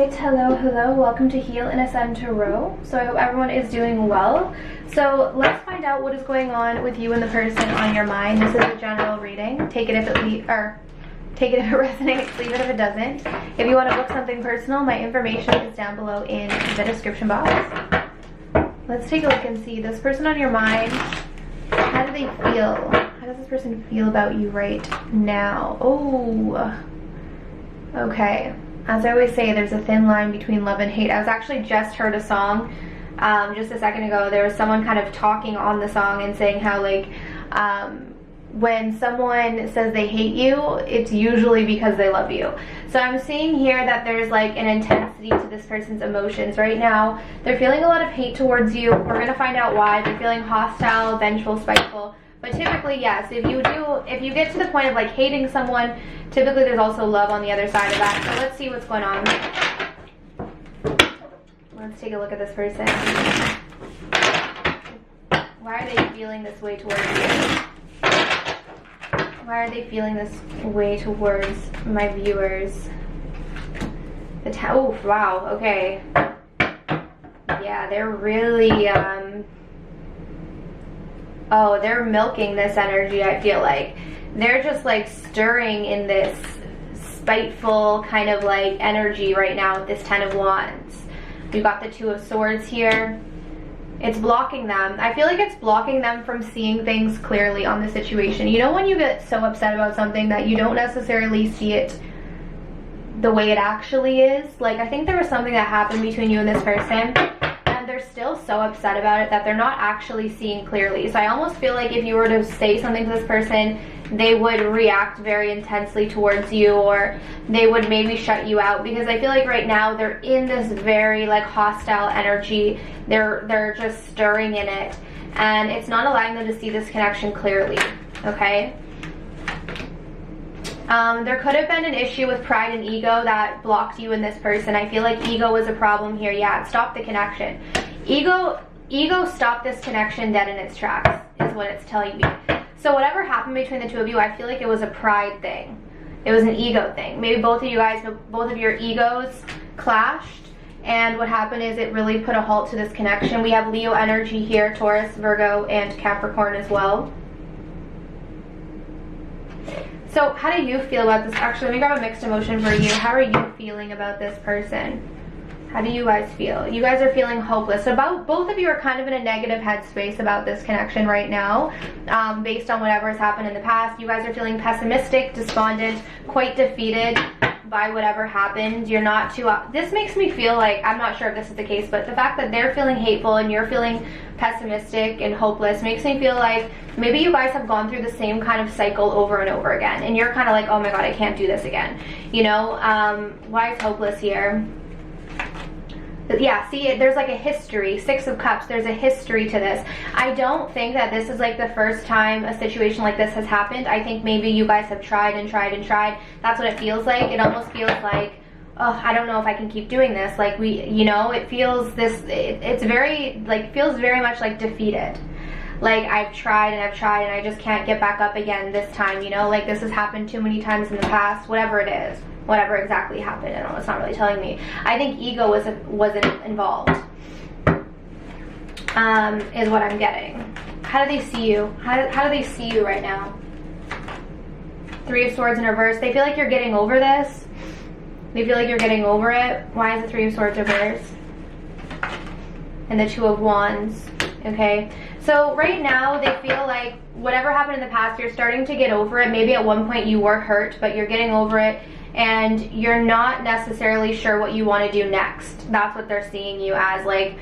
Alright, hello, welcome to Heal in Ascend Tarot. So I hope everyone is doing well. So let's find out what is going on with you and the person on your mind. This is a general reading. Take it if it resonates, leave it if it doesn't. If you want to book something personal, my information is down below in the description box. Let's take a look and see this person on your mind. How do they feel? How does this person feel about you right now? Oh, okay. As I always say, there's a thin line between love and hate. I was actually just heard a song just a second ago. There was someone kind of talking on the song and saying how like when someone says they hate you, it's usually because they love you. So I'm seeing here that there's like an intensity to this person's emotions right now. They're feeling a lot of hate towards you. We're going to find out why. They're feeling hostile, vengeful, spiteful. But typically, yes, if you get to the point of like hating someone, typically there's also love on the other side of that. So let's see what's going on. Let's take a look at this person. Why are they feeling this way towards you? Why are they feeling this way towards my viewers? Oh, wow, okay. Yeah, they're really, oh, they're milking this energy, I feel like. They're just like stirring in this spiteful kind of like energy right now with this Ten of Wands. We've got the Two of Swords here. It's blocking them. I feel like it's blocking them from seeing things clearly on the situation. You know when you get so upset about something that you don't necessarily see it the way it actually is? Like, I think there was something that happened between you and this person, and they're still so upset about it that they're not actually seeing clearly. So I almost feel like if you were to say something to this person, they would react very intensely towards you, or they would maybe shut you out, because I feel like right now they're in this very like hostile energy. They're just stirring in it, and it's not allowing them to see this connection clearly. Okay, there could have been an issue with pride and ego that blocked you and this person. I feel like ego was a problem here. Yeah, it stopped the connection. Ego stopped this connection dead in its tracks is what it's telling me. So whatever happened between the two of you, I feel like it was a pride thing. It was an ego thing. Maybe both of your egos clashed, and what happened is it really put a halt to this connection. We have Leo energy here, Taurus, Virgo, and Capricorn as well. So how do you feel about this? Actually, let me grab a mixed emotion for you. How are you feeling about this person? How do you guys feel? You guys are feeling hopeless. So both of you are kind of in a negative headspace about this connection right now, based on whatever has happened in the past. You guys are feeling pessimistic, despondent, quite defeated by whatever happened. You're not too... this makes me feel like, I'm not sure if this is the case, but the fact that they're feeling hateful and you're feeling pessimistic and hopeless makes me feel like maybe you guys have gone through the same kind of cycle over and over again, and you're kind of like, oh my god, I can't do this again. You know, why is hopeless here? Yeah, see, there's like a history. Six of Cups, there's a history to this. I don't think that this is like the first time a situation like this has happened. I think maybe you guys have tried and tried and tried. That's what it feels like. It almost feels like, oh, I don't know if I can keep doing this. Like you know, it feels this, it's very, like, feels very much like defeated. Like, I've tried and I just can't get back up again this time, you know? Like, this has happened too many times in the past, whatever it is. Whatever exactly happened, I don't know, it's not really telling me. I think ego wasn't involved, is what I'm getting. How do they see you? How do they see you right now? Three of Swords in reverse. They feel like you're getting over this. They feel like you're getting over it. Why is the Three of Swords reverse? And the Two of Wands. Okay, so right now they feel like whatever happened in the past, you're starting to get over it. Maybe at one point you were hurt, but you're getting over it, and you're not necessarily sure what you want to do next. That's what they're seeing you as. Like,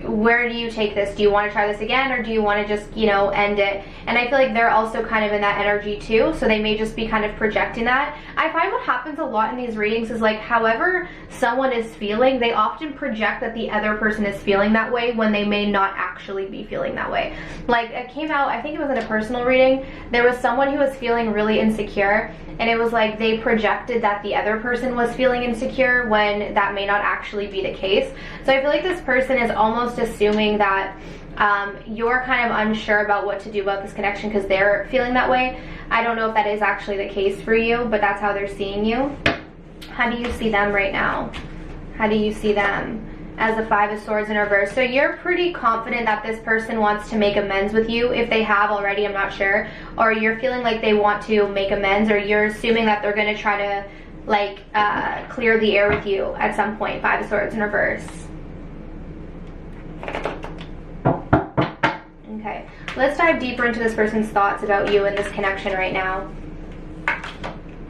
where do you take this? Do you want to try this again, or do you want to just, you know, end it? And I feel like they're also kind of in that energy too, so they may just be kind of projecting that. I find what happens a lot in these readings is like, however someone is feeling, they often project that the other person is feeling that way when they may not actually be feeling that way. Like, it came out, I think it was in a personal reading, there was someone who was feeling really insecure, and it was like they projected that the other person was feeling insecure when that may not actually be the case. So I feel like this person is almost assuming that you're kind of unsure about what to do about this connection because they're feeling that way. I don't know if that is actually the case for you, but that's how they're seeing you. How do you see them right now? How do you see them? As the Five of Swords in reverse. So you're pretty confident that this person wants to make amends with you. If they have already, I'm not sure. Or you're feeling like they want to make amends, or you're assuming that they're going to try to like clear the air with you at some point. Five of Swords in reverse. Okay, let's dive deeper into this person's thoughts about you and this connection right now.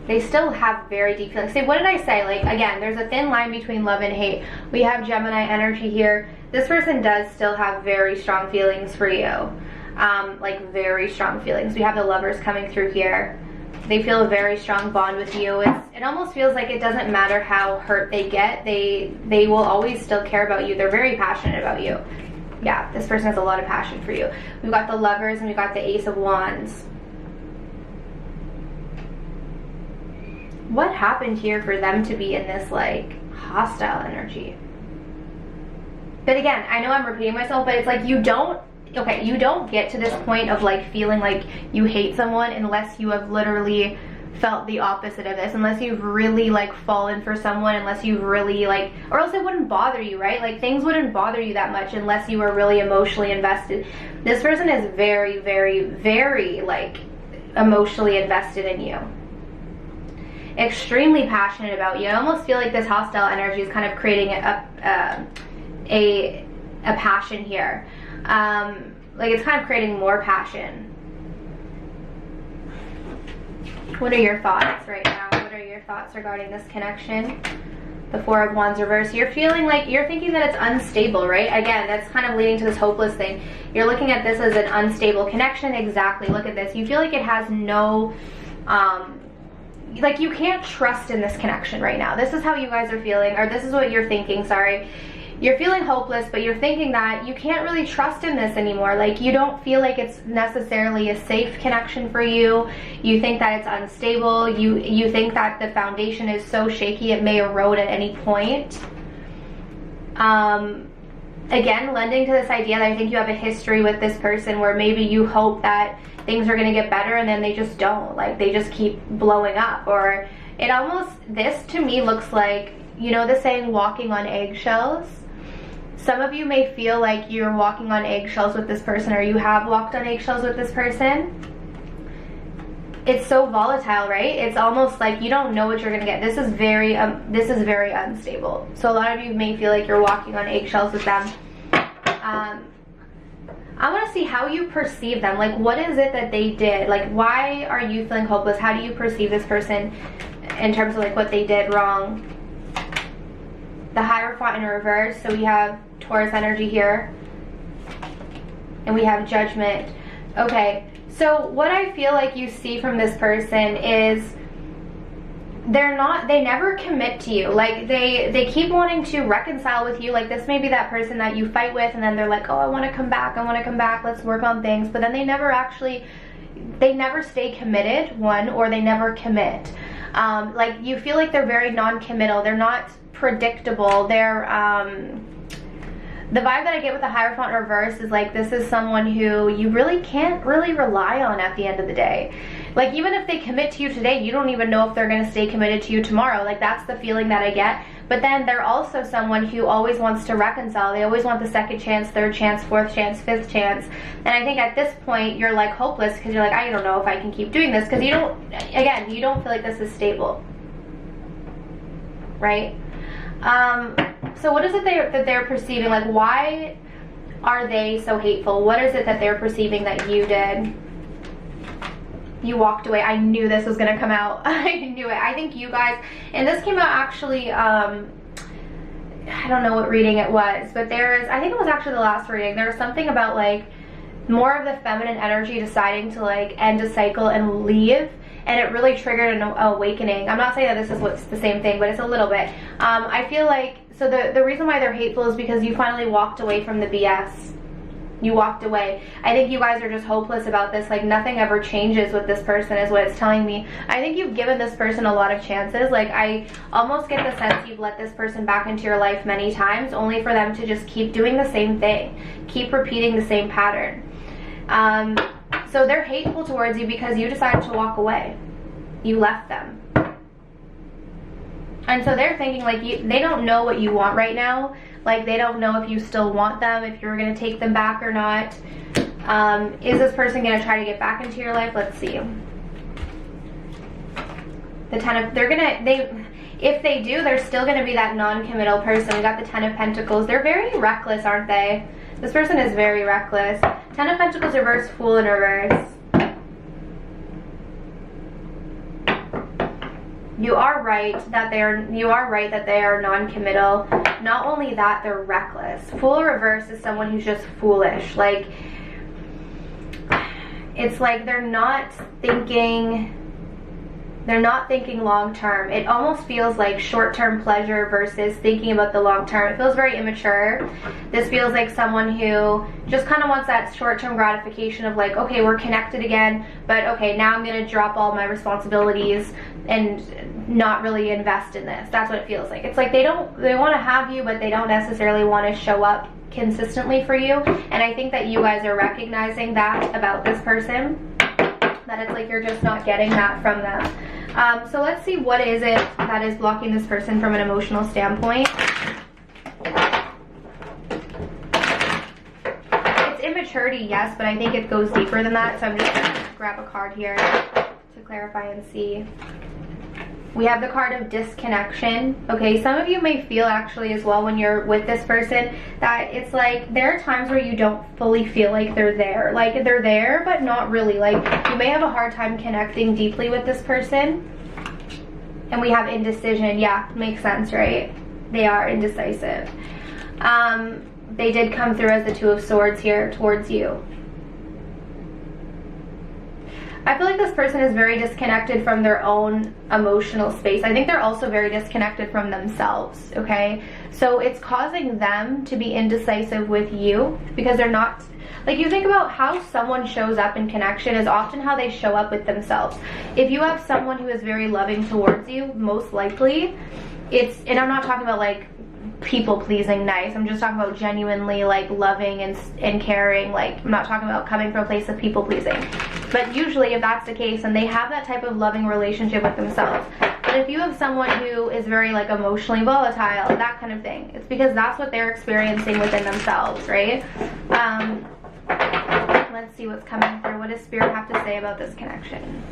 They still have very deep feelings. See, what did I say? Like, again, there's a thin line between love and hate. We have Gemini energy here. This person does still have very strong feelings for you. Like, very strong feelings. We have the Lovers coming through here. They feel a very strong bond with you. It almost feels like it doesn't matter how hurt they get. They will always still care about you. They're very passionate about you. Yeah, this person has a lot of passion for you. We've got the Lovers and we've got the Ace of Wands. What happened here for them to be in this like hostile energy? But again, I know I'm repeating myself, but it's like you don't get to this point of like feeling like you hate someone unless you have literally felt the opposite of this, unless you've really like fallen for someone, unless you've really like, or else it wouldn't bother you, right? Like things wouldn't bother you that much unless you were really emotionally invested. This person is very, very, very like emotionally invested in you. Extremely passionate about you. I almost feel like this hostile energy is kind of creating a passion here. Like it's kind of creating more passion. What are your thoughts right now? What are your thoughts regarding this connection? The Four of Wands reverse. You're feeling like, you're thinking that it's unstable, right? Again, that's kind of leading to this hopeless thing. You're looking at this as an unstable connection. Exactly. Look at this. You feel like it has no, like you can't trust in this connection right now. This is how you guys are feeling, or this is what you're thinking, sorry. You're feeling hopeless, but you're thinking that you can't really trust in this anymore. Like you don't feel like it's necessarily a safe connection for you. You think that it's unstable. You think that the foundation is so shaky it may erode at any point. Again, lending to this idea that I think you have a history with this person where maybe you hope that things are going to get better and then they just don't. Like they just keep blowing up. Or it almost, this to me looks like, you know the saying walking on eggshells? Some of you may feel like you're walking on eggshells with this person, or you have walked on eggshells with this person. It's so volatile, right? It's almost like you don't know what you're gonna get. This is very unstable. So a lot of you may feel like you're walking on eggshells with them. I want to see how you perceive them. Like, what is it that they did? Like, why are you feeling hopeless? How do you perceive this person in terms of like what they did wrong? The Hierophant in reverse. So we have Taurus energy here, and we have Judgment. Okay, so what I feel like you see from this person is they never commit to you. Like they keep wanting to reconcile with you. Like this may be that person that you fight with and then they're like, oh, I want to come back, let's work on things, but then they never stay committed, one, or they never commit. Like you feel like they're very non-committal, they're not predictable, they're the vibe that I get with the Hierophant reverse is like this is someone who you really can't really rely on at the end of the day. Like even if they commit to you today, you don't even know if they're going to stay committed to you tomorrow. Like that's the feeling that I get. But then they're also someone who always wants to reconcile. They always want the second chance, third chance, fourth chance, fifth chance. And I think at this point you're like hopeless because you're like, I don't know if I can keep doing this, because you don't feel like this is stable, right? So what is it that they're perceiving? Like, why are they so hateful? What is it that they're perceiving that you did? You walked away. I knew this was going to come out. I knew it. I think you guys, and this came out actually, I don't know what reading it was, but I think it was actually the last reading. There was something about like more of the feminine energy deciding to like end a cycle and leave. And it really triggered an awakening. I'm not saying that this is what's the same thing, but it's a little bit. I feel like, so the reason why they're hateful is because you finally walked away from the BS. You walked away. I think you guys are just hopeless about this. Like nothing ever changes with this person is what it's telling me. I think you've given this person a lot of chances. Like I almost get the sense you've let this person back into your life many times, only for them to just keep doing the same thing. Keep repeating the same pattern. So they're hateful towards you because you decided to walk away. You left them. And so they're thinking like they don't know what you want right now. Like they don't know if you still want them, if you're going to take them back or not. Is this person going to try to get back into your life? Let's see. The 10 of, if they do, they're still going to be that non-committal person. We got the 10 of Pentacles. They're very reckless, aren't they? This person is very reckless. 10 of Pentacles reverse, Fool in reverse. You are right that they are non-committal. Not only that, they're reckless. Fool reverse is someone who's just foolish. Like, it's like they're not thinking long term. It almost feels like short-term pleasure versus thinking about the long term. It feels very immature. This feels like someone who just kind of wants that short-term gratification of like, okay, we're connected again, but okay, now I'm going to drop all my responsibilities and not really invest in this. That's what it feels like. It's like they want to have you, but they don't necessarily want to show up consistently for you. And I think that you guys are recognizing that about this person, that it's like you're just not getting that from them. So let's see, what is it that is blocking this person from an emotional standpoint? It's immaturity, yes, but I think it goes deeper than that. So I'm just going to grab a card here to clarify and see. We have the card of disconnection. Okay, some of you may feel actually as well when you're with this person that it's like there are times where you don't fully feel like they're there. Like they're there, but not really. Like you may have a hard time connecting deeply with this person. And we have indecision. Yeah, makes sense, right? They are indecisive. They did come through as the Two of Swords here towards you. I feel like this person is very disconnected from their own emotional space. I think they're also very disconnected from themselves, okay? So it's causing them to be indecisive with you because they're not, like you think about how someone shows up in connection is often how they show up with themselves. If you have someone who is very loving towards you, most likely it's, and I'm not talking about like people pleasing nice, I'm just talking about genuinely like loving and caring. Like I'm not talking about coming from a place of people pleasing, but usually if that's the case and they have that type of loving relationship with themselves. But if you have someone who is very like emotionally volatile, that kind of thing, it's because that's what they're experiencing within themselves, right? Let's see what's coming through. What does Spirit have to say about this connection?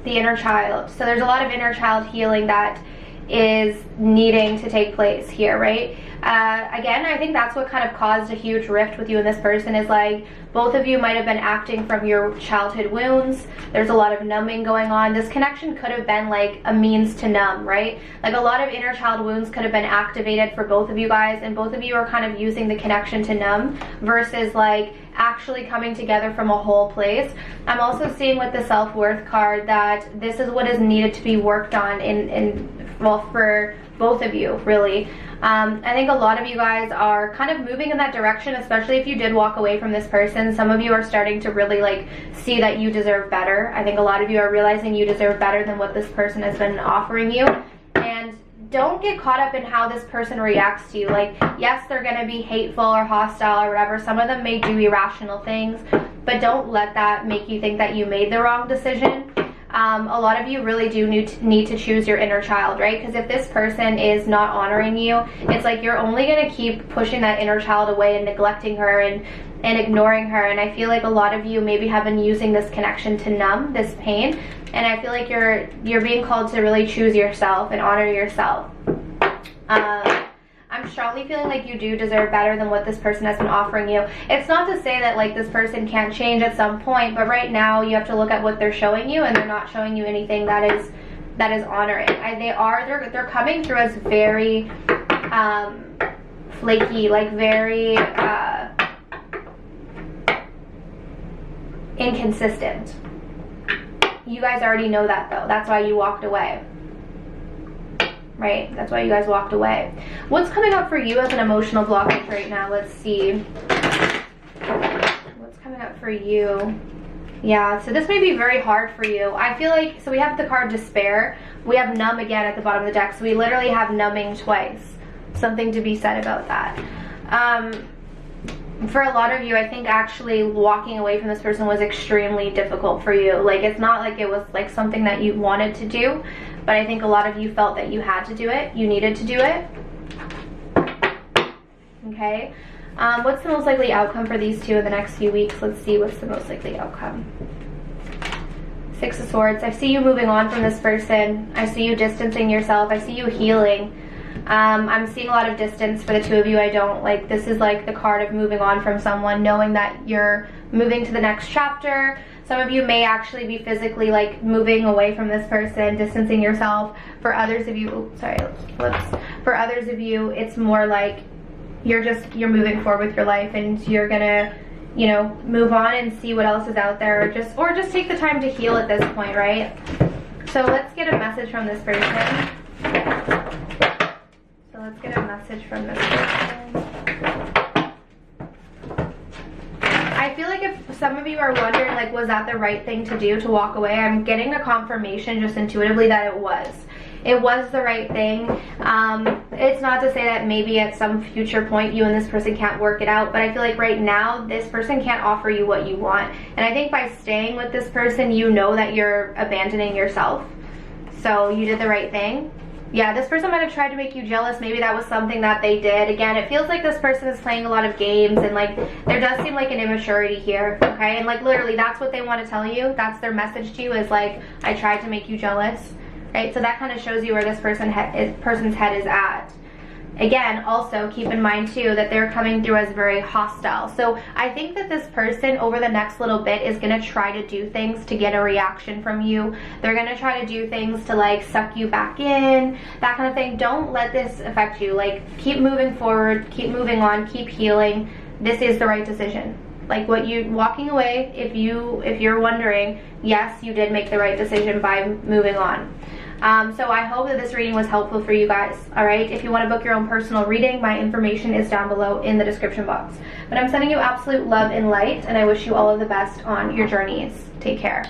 The inner child. So there's a lot of inner child healing that is needing to take place here, right? Again, I think that's what kind of caused a huge rift with you and this person is like both of you might have been acting from your childhood wounds. There's a lot of numbing going on. This connection could have been like a means to numb, right? Like a lot of inner child wounds could have been activated for both of you guys, and both of you are kind of using the connection to numb versus like actually coming together from a whole place. I'm also seeing with the self-worth card that this is what is needed to be worked on well, for both of you, really. I think a lot of you guys are kind of moving in that direction, especially if you did walk away from this person. Some of you are starting to really like see that you deserve better. I think a lot of you are realizing you deserve better than what this person has been offering you. And don't get caught up in how this person reacts to you. Like, yes, they're going to be hateful or hostile or whatever. Some of them may do irrational things, but don't let that make you think that you made the wrong decision. A lot of you really do need to choose your inner child, right? Because if this person is not honoring you, it's like you're only going to keep pushing that inner child away and neglecting her and ignoring her. And I feel like a lot of you maybe have been using this connection to numb this pain. And I feel like you're being called to really choose yourself and honor yourself. I'm strongly feeling like you do deserve better than what this person has been offering you. It's not to say that like this person can't change at some point, but right now you have to look at what they're showing you, and they're not showing you anything that is honoring. They're coming through as very flaky, like very inconsistent. You guys already know that though. That's why you walked away. Right? That's why you guys walked away. What's coming up for you as an emotional blockage right now? Let's see. What's coming up for you? Yeah, so this may be very hard for you. I feel like, so we have the card despair. We have numb again at the bottom of the deck. So we literally have numbing twice. Something to be said about that. For a lot of you, I think actually walking away from this person was extremely difficult for you. Like, it's not like it was like something that you wanted to do. but I think a lot of you felt that you had to do it, you needed to do it. Okay, what's the most likely outcome for these two in the next few weeks? Let's see, what's the most likely outcome? Six of Swords. I see you moving on from this person. I see you distancing yourself. I see you healing. I'm seeing a lot of distance for the two of you. I don't like, this is like the card of moving on from someone, knowing that you're moving to the next chapter. Some of you may actually be physically like moving away from this person, distancing yourself. For others of you, for others of you, it's more like you're moving forward with your life, and you're gonna, you know, move on and see what else is out there, or just take the time to heal at this point, right? So let's get a message from this person. So let's get a message from this person. I feel like if some of you are wondering, like, was that the right thing to do, to walk away? I'm getting a confirmation just intuitively that it was. It was the right thing. It's not to say that maybe at some future point you and this person can't work it out, but I feel like right now this person can't offer you what you want. And I think by staying with this person, you know that you're abandoning yourself. So you did the right thing. Yeah, this person might have tried to make you jealous. Maybe that was something that they did. Again, it feels like this person is playing a lot of games, and like there does seem like an immaturity here, okay? And like literally that's what they want to tell you. That's their message to you, is like, I tried to make you jealous, right? So that kind of shows you where this person's head is at. Again, also keep in mind too that they're coming through as very hostile. So I think that this person over the next little bit is going to try to do things to get a reaction from you. They're going to try to do things to like suck you back in, that kind of thing. Don't let this affect you. Like, keep moving forward, keep moving on, keep healing. This is the right decision. Like, what you walking away, if you're wondering, yes, you did make the right decision by moving on. So I hope that this reading was helpful for you guys. All right, if you want to book your own personal reading, my information is down below in the description box. But I'm sending you absolute love and light, and I wish you all of the best on your journeys. Take care.